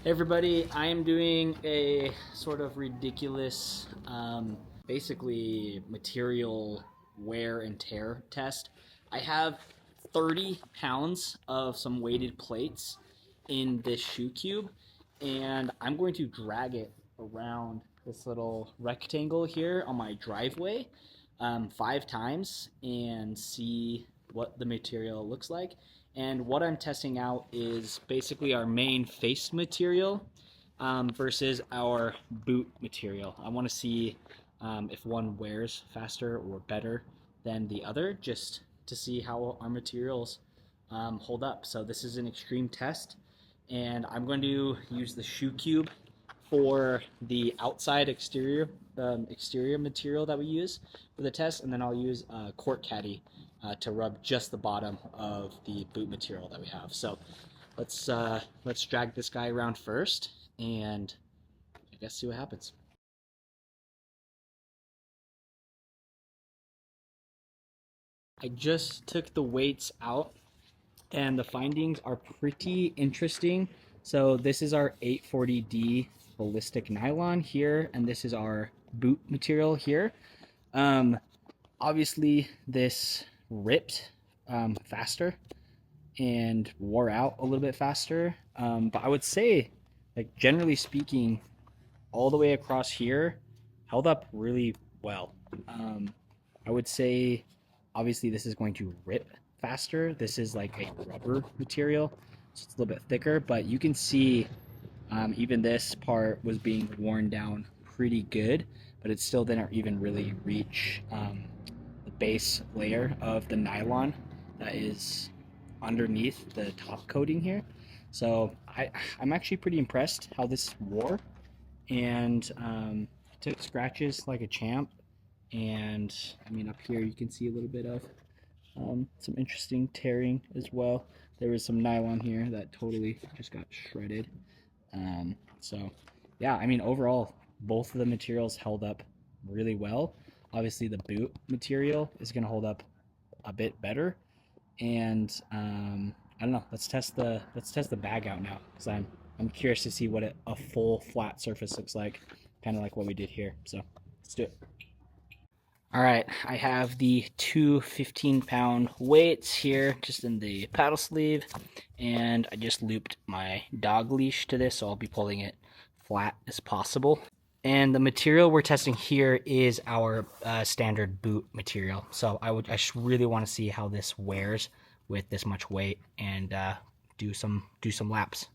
Hey everybody, I am doing a sort of ridiculous, basically material wear and tear test. I have 30 pounds of some weighted plates in this shoe cube, and I'm going to drag it around this little rectangle here on my driveway 5 times and see what the material looks like. And what I'm testing out is basically our main face material versus our boot material. I want to see if one wears faster or better than the other, just to see how our materials hold up. So this is an extreme test, and I'm going to use the shoe cube for the outside exterior material that we use for the test, and then I'll use a court caddy to rub just the bottom of the boot material that we have. So let's drag this guy around first, and I guess see what happens. I just took the weights out, and the findings are pretty interesting. So this is our 840D ballistic nylon here, and this is our boot material here. Obviously this ripped faster and wore out a little bit faster, but I would say, like, generally speaking, all the way across here held up really well. I would say obviously this is going to rip faster. This is like a rubber material, so it's a little bit thicker, but you can see even this part was being worn down pretty good, but it still didn't even really reach the base layer of the nylon that is underneath the top coating here. So I'm actually pretty impressed how this wore, and it took scratches like a champ. And I mean, up here you can see a little bit of some interesting tearing as well. There was some nylon here that totally just got shredded. So yeah, I mean, overall both of the materials held up really well. Obviously the boot material is going to hold up a bit better, and I don't know, let's test the bag out now, because I'm curious to see what a full flat surface looks like, kind of like what we did here. So let's do it. All right, I have the two 15-pound weights here just in the paddle sleeve, and I just looped my dog leash to this, so I'll be pulling it flat as possible. And the material we're testing here is our standard boot material. So I just really want to see how this wears with this much weight, and do some laps.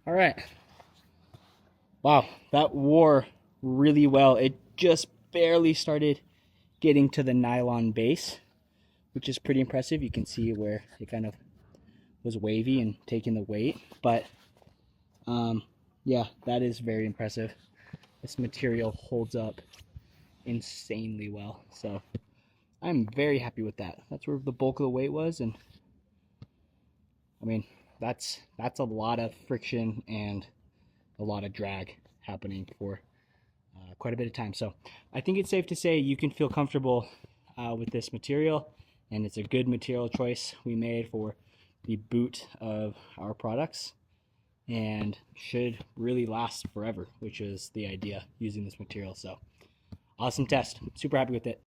All right. Wow, that wore really well. It just barely started getting to the nylon base, which is pretty impressive. You can see where it kind of was wavy and taking the weight, but yeah, that is very impressive. This material holds up insanely well, so I'm very happy with that. That's where the bulk of the weight was, and I mean, that's a lot of friction and a lot of drag happening for quite a bit of time. So I think it's safe to say you can feel comfortable with this material, and it's a good material choice we made for the boot of our products, and should really last forever, which is the idea using this material. So awesome test, super happy with it.